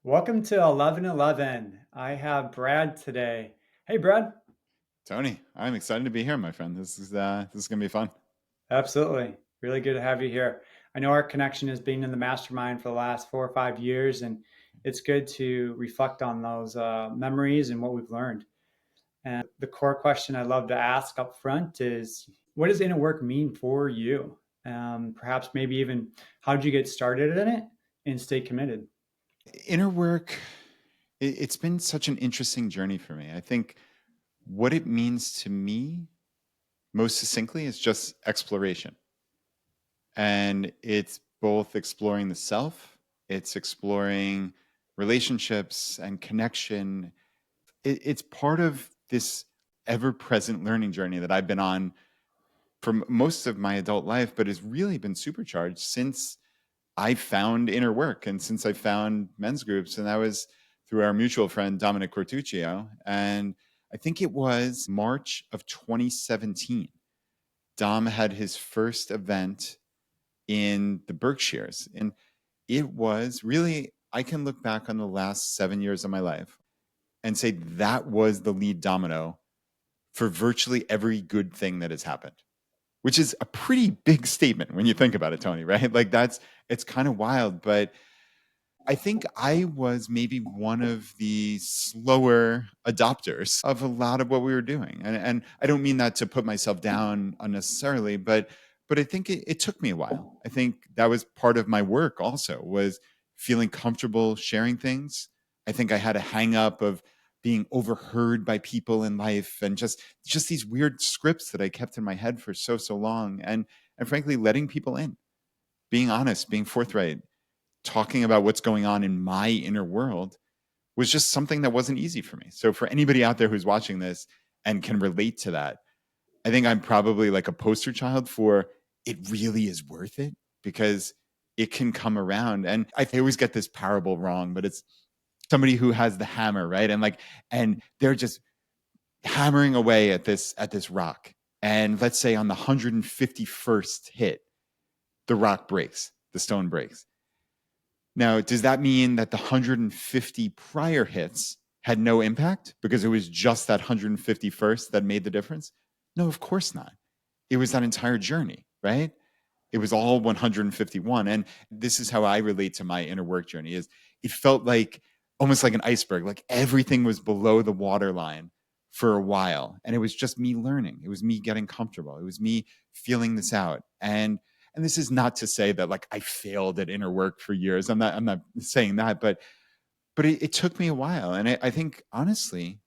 Welcome to 1111. I have Brad today. Hey, Brad. Tony, I'm excited to be here, my friend. This is gonna be fun. Absolutely. Really good to have you here. I know our connection has been in the mastermind for the last 4 or 5 years, and it's good to reflect on those memories and what we've learned. And the core question I love to ask up front is what does inner work mean for you? Perhaps maybe even how did you get started in it and stay committed? Inner work, it's been such an interesting journey for me. I think what it means to me most succinctly is just exploration. And it's both exploring the self, it's exploring relationships and connection. It's part of this ever-present learning journey that I've been on for most of my adult life, but has really been supercharged since I found inner work and since I found men's groups. And that was through our mutual friend, Dominic Cortuccio. And I think it was March of 2017. Dom had his first event in the Berkshires. And it was really, I can look back on the last 7 years of my life and say that was the lead domino for virtually every good thing that has happened, which is a pretty big statement when you think about it, Tony, right? Like it's kind of wild, but I think I was maybe one of the slower adopters of a lot of what we were doing. And I don't mean that to put myself down unnecessarily, but I think it took me a while. I think that was part of my work also was feeling comfortable sharing things. I think I had a hang up of being overheard by people in life and just these weird scripts that I kept in my head for so long. And frankly, letting people in, being honest, being forthright, talking about what's going on in my inner world was just something that wasn't easy for me. So for anybody out there who's watching this and can relate to that, I think I'm probably like a poster child for it really is worth it because it can come around. And I always get this parable wrong, but it's somebody who has the hammer, right? And they're just hammering away at this rock. And let's say on the 151st hit, the rock breaks, the stone breaks. Now, does that mean that the 150 prior hits had no impact because it was just that 151st that made the difference? No, of course not. It was that entire journey, right? It was all 151. And this is how I relate to my inner work journey is it felt like almost like an iceberg, like everything was below the waterline for a while. And it was just me learning. It was me getting comfortable. It was me feeling this out. And this is not to say that like I failed at inner work for years. I'm not saying that, but it took me a while. And I think honestly,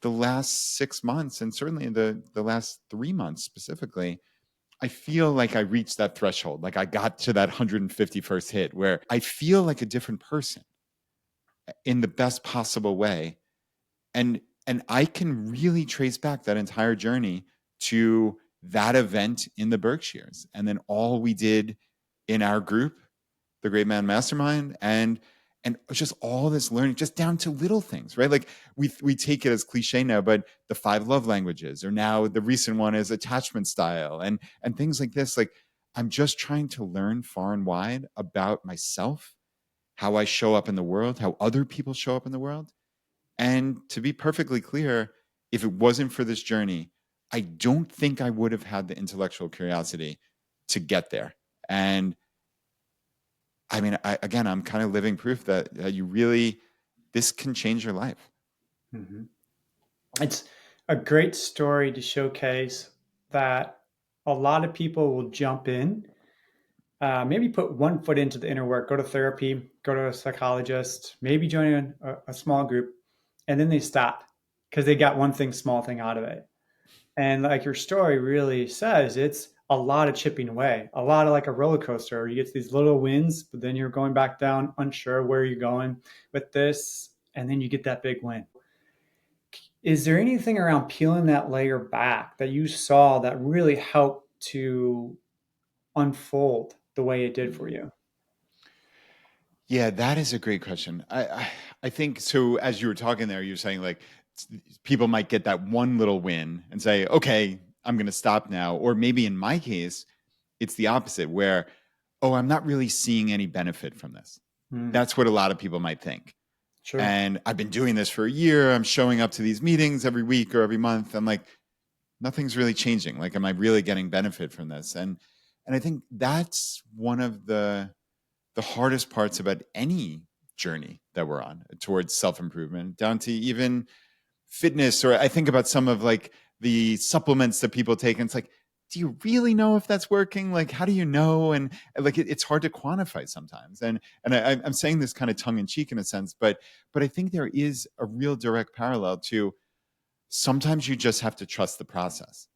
the last 6 months and certainly the last 3 months specifically, I feel like I reached that threshold. Like I got to that 151st hit where I feel like a different person in the best possible way. And I can really trace back that entire journey to that event in the Berkshires. And then all we did in our group, the Great Man Mastermind, and just all this learning, just down to little things, right? Like we take it as cliche now, but the 5 love languages, or now the recent one is attachment style, and things like this. Like I'm just trying to learn far and wide about myself, how I show up in the world, how other people show up in the world. And to be perfectly clear, if it wasn't for this journey, I don't think I would have had the intellectual curiosity to get there. And I mean, again, I'm kind of living proof that you really, this can change your life. Mhm. It's a great story to showcase that a lot of people will jump in, maybe put one foot into the inner work, go to therapy, go to a psychologist, maybe join a small group, and then they stop because they got one thing, small thing out of it. And like your story really says, it's a lot of chipping away, a lot of like a roller coaster. You get these little wins, but then you're going back down, unsure where you're going with this, and then you get that big win. Is there anything around peeling that layer back that you saw that really helped to unfold the way it did for you? Yeah, that is a great question. I think so. As you were talking there, you're saying like people might get that one little win and say, okay, I'm going to stop now. Or maybe in my case, it's the opposite where, oh, I'm not really seeing any benefit from this. Mm, That's what a lot of people might think. Sure. And I've been doing this for a year. I'm showing up to these meetings every week or every month. I'm like, nothing's really changing. Like, am I really getting benefit from this? And I think that's one of the hardest parts about any journey that we're on towards self-improvement, down to even fitness. Or I think about some of like the supplements that people take, and it's like, do you really know if that's working? Like, how do you know? And like, it's hard to quantify sometimes. I'm saying this kind of tongue in cheek in a sense, but I think there is a real direct parallel to, sometimes you just have to trust the process,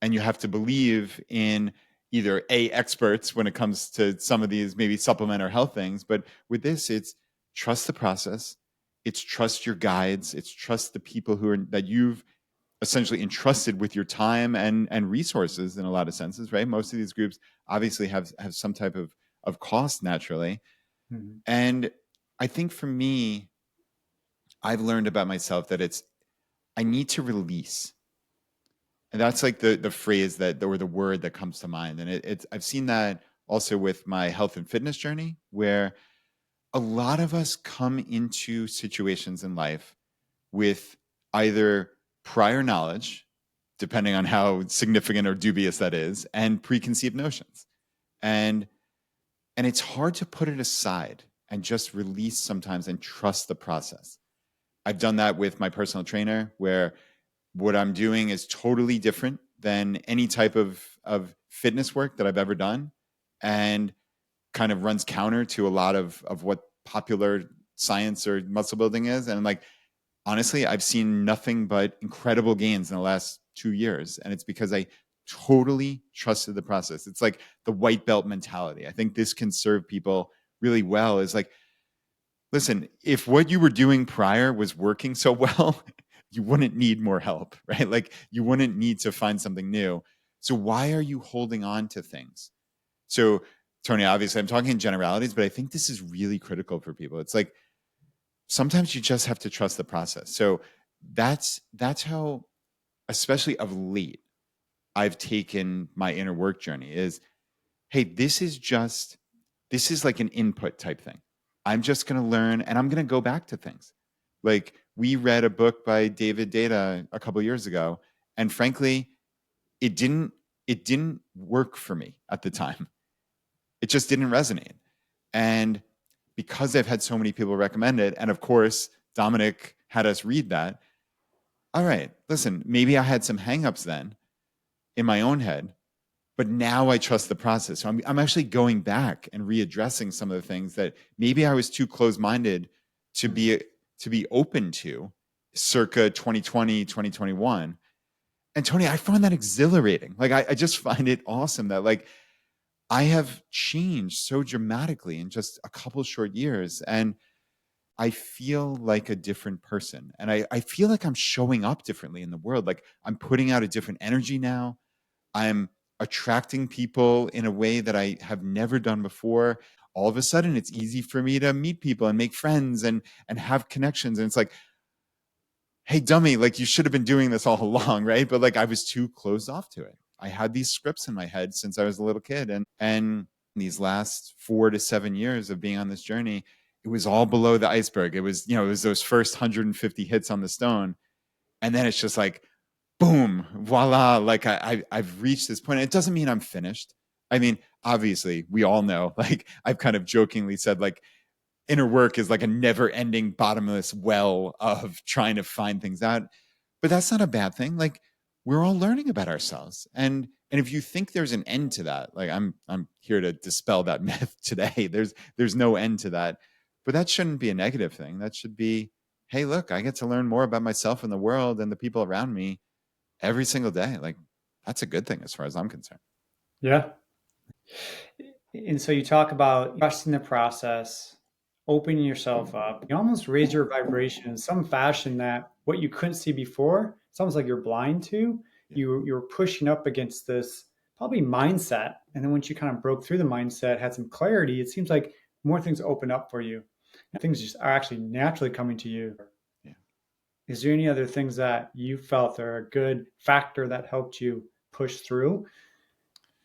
and you have to believe in either experts when it comes to some of these maybe supplement or health things, but with this, it's trust the process, it's trust your guides, it's trust the people who are that you've essentially entrusted with your time and resources in a lot of senses, right? Most of these groups obviously have some type of cost naturally. Mhm. And I think for me, I've learned about myself that it's, I need to release. And that's like the phrase that, or the word that comes to mind. And it's, I've seen that also with my health and fitness journey, where a lot of us come into situations in life with either prior knowledge, depending on how significant or dubious that is, and preconceived notions. And and it's hard to put it aside and just release sometimes and trust the process. I've done that with my personal trainer, where what I'm doing is totally different than any type of fitness work that I've ever done, and kind of runs counter to a lot of what popular science or muscle building is. And like, honestly, I've seen nothing but incredible gains in the last 2 years. And it's because I totally trusted the process. It's like the white belt mentality. I think this can serve people really well, is like, listen, if what you were doing prior was working so well, you wouldn't need more help, right? Like, you wouldn't need to find something new. So why are you holding on to things? So, Tony, obviously I'm talking in generalities, but I think this is really critical for people. It's like, sometimes you just have to trust the process. So that's how, especially of late, I've taken my inner work journey is, hey, this is like an input type thing. I'm just going to learn, and I'm going to go back to things. Like, we read a book by David Data a couple years ago, and frankly, it didn't it didn't work for me at the time. It just didn't resonate. And because I've had so many people recommend it, and of course, Dominic had us read that, all right, listen, maybe I had some hangups then in my own head, but now I trust the process. So I'm actually going back and readdressing some of the things that maybe I was too close-minded to Mhm. be open to circa 2020, 2021. And Tony, I find that exhilarating. Like, I just find it awesome that like I have changed so dramatically in just a couple short years. And I feel like a different person. And I feel like I'm showing up differently in the world. Like, I'm putting out a different energy now. I'm attracting people in a way that I have never done before. All of a sudden, it's easy for me to meet people and make friends and have connections. And it's like, hey, dummy, like, you should have been doing this all along, right? But like, I was too closed off to it. I had these scripts in my head since I was a little kid. And these last 4 to 7 years of being on this journey, it was all below the iceberg. It was, it was those first 150 hits on the stone. And then it's just like, boom, voila. Like, I've reached this point. It doesn't mean I'm finished. I mean, obviously, we all know, like, I've kind of jokingly said, like, inner work is like a never ending bottomless well of trying to find things out. But that's not a bad thing. Like, we're all learning about ourselves. And if you think there's an end to that, like, I'm here to dispel that myth today. There's no end to that. But that shouldn't be a negative thing. That should be, hey, look, I get to learn more about myself and the world and the people around me every single day. Like, that's a good thing as far as I'm concerned. Yeah. And so you talk about trusting the process, opening yourself up. You almost raise your vibration in some fashion that what you couldn't see before, it's almost like you're blind to. Yeah. You're pushing up against this probably mindset. And then once you kind of broke through the mindset, had some clarity, it seems like more things open up for you. Things just are actually naturally coming to you. Yeah. Is there any other things that you felt are a good factor that helped you push through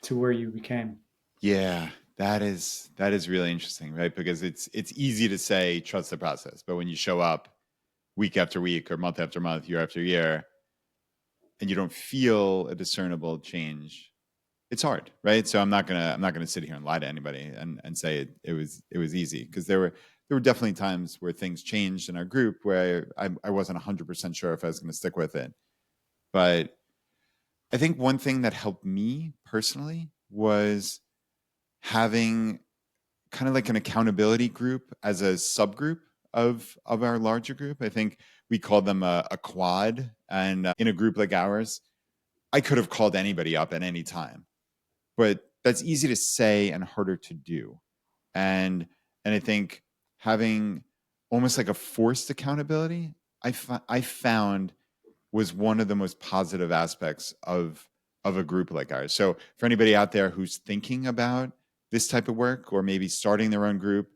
to where you became? Yeah. That is really interesting, right? Because it's easy to say trust the process, but when you show up week after week or month after month, year after year, and you don't feel a discernible change, it's hard, right? So I'm not gonna sit here and lie to anybody and say it was easy, because there were definitely times where things changed in our group where I wasn't 100% sure if I was going to stick with it. But I think one thing that helped me personally was having kind of like an accountability group as a subgroup of our larger group. I think we called them a quad, and in a group like ours, I could have called anybody up at any time, but that's easy to say and harder to do. And I think having almost like a forced accountability, I found was one of the most positive aspects of a group like ours. So for anybody out there who's thinking about this type of work or maybe starting their own group,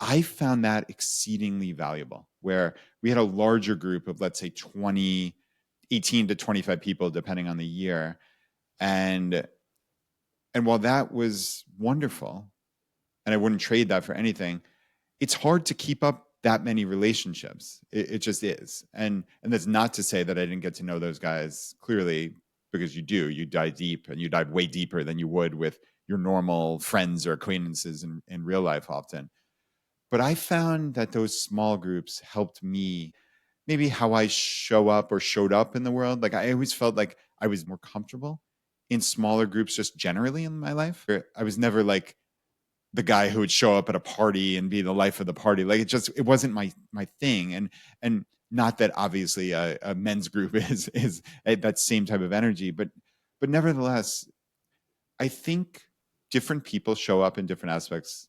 I found that exceedingly valuable, where we had a larger group of, let's say, 20, 18 to 25 people, depending on the year. And and while that was wonderful, and I wouldn't trade that for anything, it's hard to keep up that many relationships. It just is. And that's not to say that I didn't get to know those guys clearly, because you do. You dive deep, and you dive way deeper than you would with your normal friends or acquaintances in real life often. But I found that those small groups helped me, maybe how I show up or showed up in the world. Like, I always felt like I was more comfortable in smaller groups just generally in my life. I was never like the guy who would show up at a party and be the life of the party. Like, it wasn't my thing. And not that obviously a men's group is that same type of energy, but nevertheless, I think different people show up in different aspects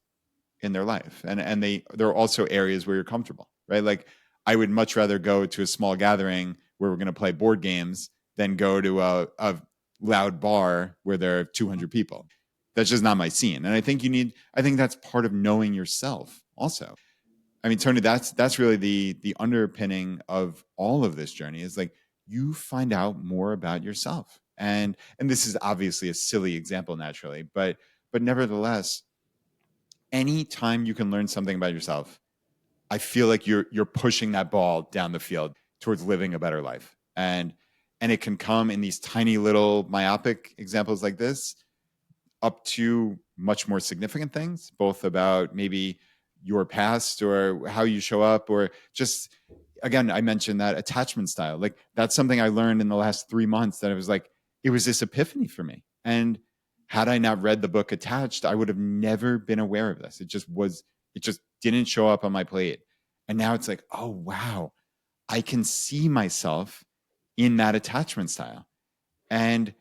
in their life, and there are also areas where you're comfortable, right? Like, I would much rather go to a small gathering where we're going to play board games than go to a loud bar where there are 200 people. That's just not my scene. And I think that's part of knowing yourself also. I mean, Tony, that's really the underpinning of all of this journey, is like, you find out more about yourself. And this is obviously a silly example naturally, but nevertheless, anytime you can learn something about yourself, I feel like you're pushing that ball down the field towards living a better life. And it can come in these tiny little myopic examples like this, up to much more significant things, both about maybe your past or how you show up, or just, again, I mentioned that attachment style. Like, that's something I learned in the last 3 months, that it was like, it was this epiphany for me. And had I not read the book Attached, I would have never been aware of this. It just didn't show up on my plate. And now it's like, oh, wow, I can see myself in that attachment style. And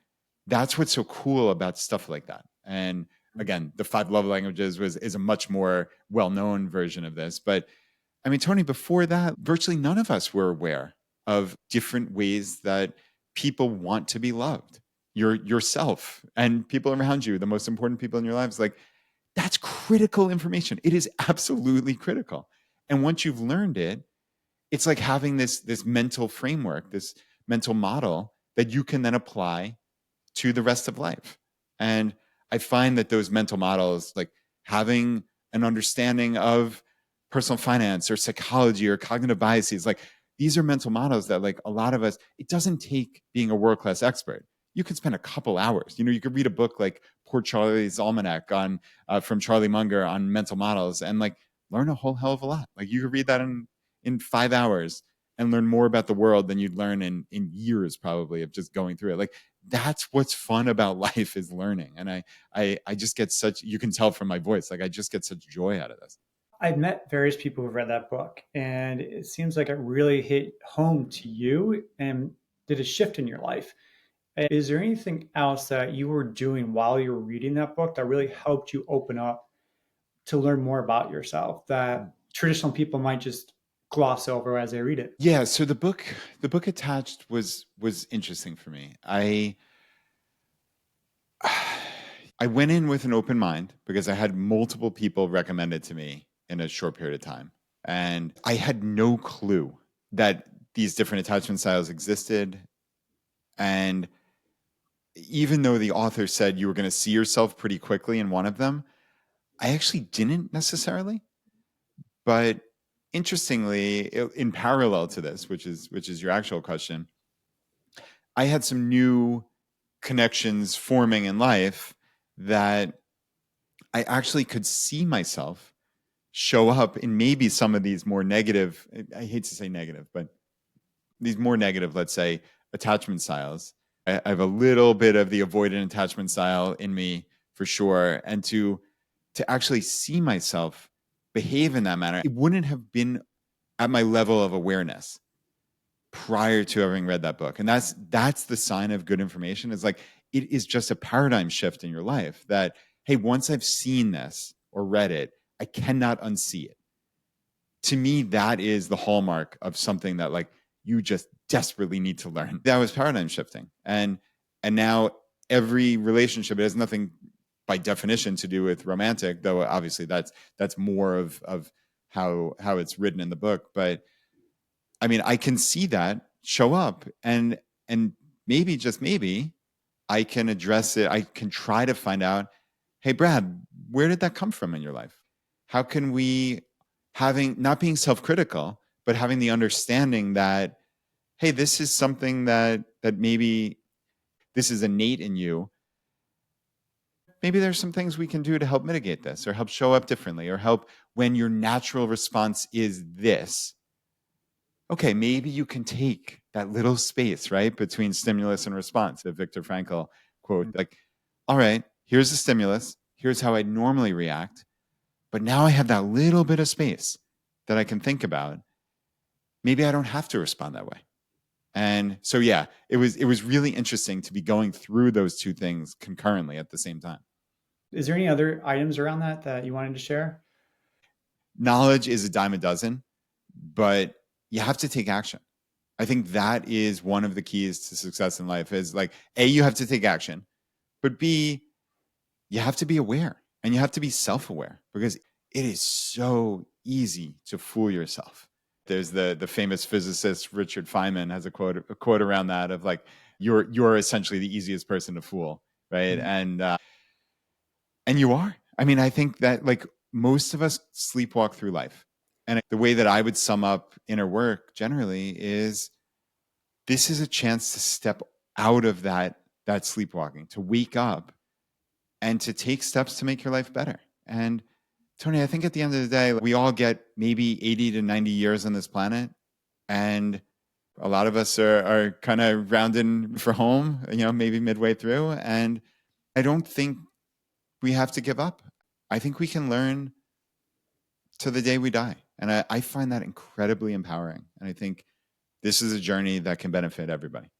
that's what's so cool about stuff like that. And again, the five love languages is a much more well-known version of this. But I mean, Tony, before that, virtually none of us were aware of different ways that people want to be loved. Yourself and people around you, the most important people in your lives, like, that's critical information. It is absolutely critical. And once you've learned it, it's like having this mental framework, this mental model that you can then apply to the rest of life. And I find that those mental models, like having an understanding of personal finance or psychology or cognitive biases, like, these are mental models that, like, a lot of us, it doesn't take being a world-class expert. You could spend a couple hours. You could read a book like Poor Charlie's Almanac on from Charlie Munger on mental models, and like, learn a whole hell of a lot. Like, you could read that in 5 hours and learn more about the world than you'd learn in years probably of just going through it. Like, that's what's fun about life, is learning. And I just get such, you can tell from my voice, like, I just get such joy out of this. I've met various people who've read that book, and it seems like it really hit home to you and did a shift in your life. Is there anything else that you were doing while you were reading that book that really helped you open up to learn more about yourself that traditional people might just gloss over as they read it? Yeah, so the book Attached was interesting for me. I went in with an open mind because I had multiple people recommend it to me in a short period of time. And I had no clue that these different attachment styles existed. And even though the author said you were going to see yourself pretty quickly in one of them, I actually didn't necessarily, but interestingly, in parallel to this, which is your actual question, I had some new connections forming in life that I actually could see myself show up in maybe some of these more negative, I hate to say negative, but these more negative, let's say, attachment styles. I have a little bit of the avoidant attachment style in me for sure. And to actually see myself behave in that manner, it wouldn't have been at my level of awareness prior to having read that book. And that's the sign of good information. Is like it is just a paradigm shift in your life that, hey, once I've seen this or read it, I cannot unsee it. To me, that is the hallmark of something that like you just desperately need to learn. That was paradigm shifting. And now every relationship, it has nothing by definition to do with romantic, though obviously that's more of how it's written in the book. But I mean, I can see that show up, and maybe, just maybe, I can address it. I can try to find out, hey, Brad, where did that come from in your life? How can we, having not being self-critical, but having the understanding that, hey, this is something that maybe this is innate in you. Maybe there's some things we can do to help mitigate this, or help show up differently, or help when your natural response is this. Okay, maybe you can take that little space, right, between stimulus and response. The Viktor Frankl quote, like, all right, here's the stimulus, here's how I normally react, but now I have that little bit of space that I can think about. Maybe I don't have to respond that way. And so, yeah, it was really interesting to be going through those two things concurrently at the same time. Is there any other items around that you wanted to share? Knowledge is a dime a dozen, but you have to take action. I think that is one of the keys to success in life is like, A, you have to take action, but B, you have to be aware and you have to be self-aware because it is so easy to fool yourself. There's the famous physicist Richard Feynman has a quote around that of like, you're essentially the easiest person to fool, right? Mhm. And you are. I mean, I think that like most of us sleepwalk through life. And the way that I would sum up inner work generally is this is a chance to step out of that sleepwalking, to wake up and to take steps to make your life better. And Tony, I think at the end of the day, we all get maybe 80 to 90 years on this planet. And a lot of us are kind of rounding for home, maybe midway through. And I don't think we have to give up. I think we can learn to the day we die. And I find that incredibly empowering. And I think this is a journey that can benefit everybody.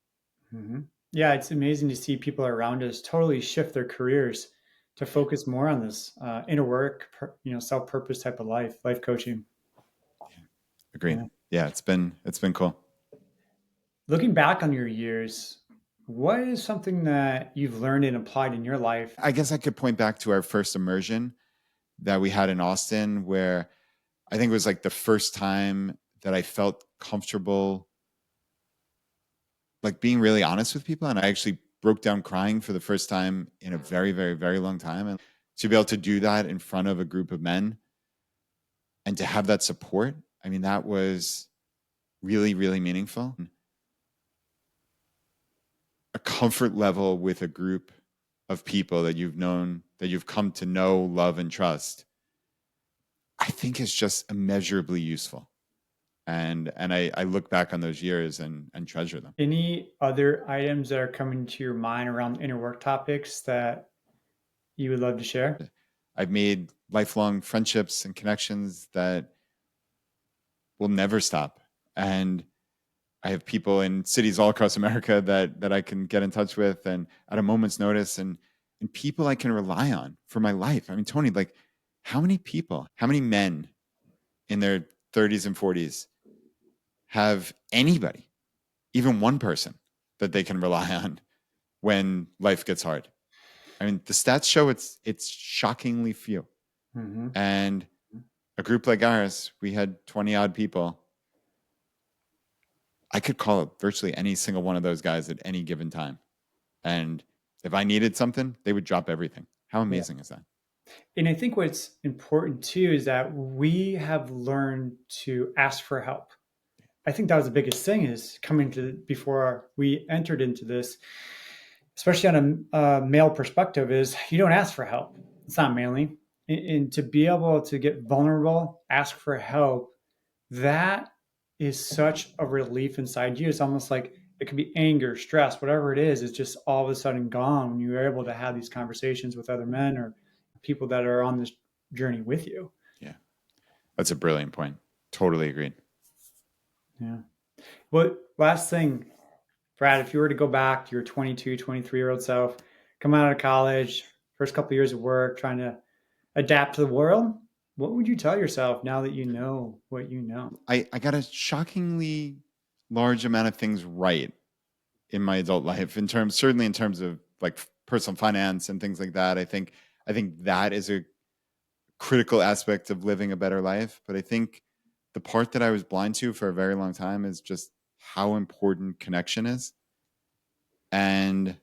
Mhm. Yeah, it's amazing to see people around us totally shift their careers to focus more on this inner work, self-purpose type of life coaching. Agreed. Yeah. Yeah, it's been cool. Looking back on your years, what is something that you've learned and applied in your life? I guess I could point back to our first immersion that we had in Austin, where I think it was like the first time that I felt comfortable, like being really honest with people. And I actually broke down crying for the first time in a very, very, very long time. And to be able to do that in front of a group of men and to have that support, I mean, that was really, really meaningful. A comfort level with a group of people that you've known, that you've come to know, love, and trust, I think is just immeasurably useful. And I look back on those years and treasure them. Any other items that are coming to your mind around inner work topics that you would love to share? I've made lifelong friendships and connections that will never stop. And I have people in cities all across America that I can get in touch with and at a moment's notice, and people I can rely on for my life. I mean, Tony, like how many people, how many men in their 30s and 40s have anybody, even one person that they can rely on when life gets hard? I mean, the stats show it's shockingly few. Hmm. And a group like ours, we had 20 odd people. I could call up virtually any single one of those guys at any given time. And if I needed something, they would drop everything. How Yeah. amazing is that? And I think what's important too is that we have learned to ask for help. I think that was the biggest thing is coming to before we entered into this, especially on a male perspective, is you don't ask for help. It's not manly. And to be able to get vulnerable, ask for help, that is such a relief inside you. It's almost like it could be anger, stress, whatever it is. It's just all of a sudden gone when you're able to have these conversations with other men or people that are on this journey with you. Yeah, that's a brilliant point. Totally agreed. Yeah. Well, last thing, Brad, if you were to go back to your 22, 23-year-old self, come out of college, first couple of years of work, trying to adapt to the world, what would you tell yourself now that you know what you know? I got a shockingly large amount of things right in my adult life, in terms, certainly in terms of like personal finance and things like that. I think that is a critical aspect of living a better life. But I think the part that I was blind to for a very long time is just how important connection is. And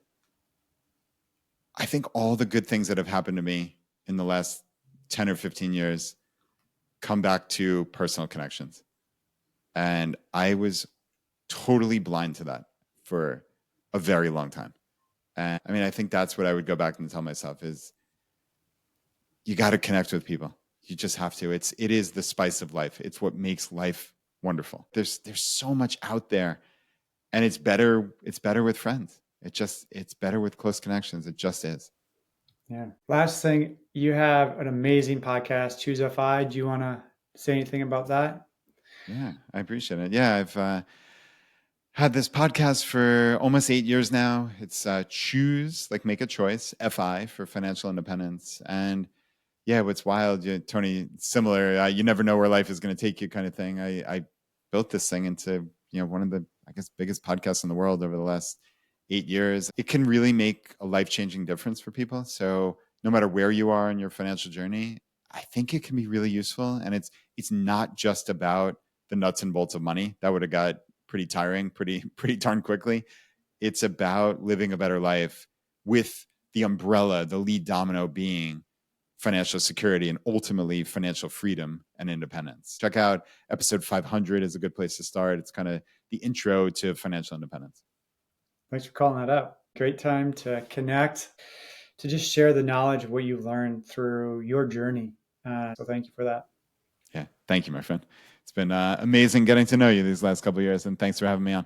I think all the good things that have happened to me in the last 10 or 15 years come back to personal connections. And I was totally blind to that for a very long time. And I mean, I think that's what I would go back and tell myself is you got to connect with people. You just have to. It is the spice of life. It's what makes life wonderful. There's so much out there, and it's better with friends. It's better with close connections. It just is. Yeah. Last thing, you have an amazing podcast, Choose FI. Do you want to say anything about that? Yeah, I appreciate it. Yeah, I've had this podcast for almost 8 years now. It's choose, like make a choice, FI for financial independence. And yeah, what's wild, Tony, similar, you never know where life is going to take you kind of thing. I built this thing into, one of the, I guess, biggest podcasts in the world over the last 8 years. It can really make a life-changing difference for people. So no matter where you are in your financial journey, I think it can be really useful. And it's not just about the nuts and bolts of money. That would have got pretty tiring, pretty darn quickly. It's about living a better life with the umbrella, the lead domino being financial security and ultimately financial freedom and independence. Check out episode 500 is a good place to start. It's kind of the intro to financial independence. Thanks for calling that up. Great time to connect, to just share the knowledge of what you've learned through your journey. So thank you for that. Yeah. Thank you, my friend. It's been amazing getting to know you these last couple of years, and thanks for having me on.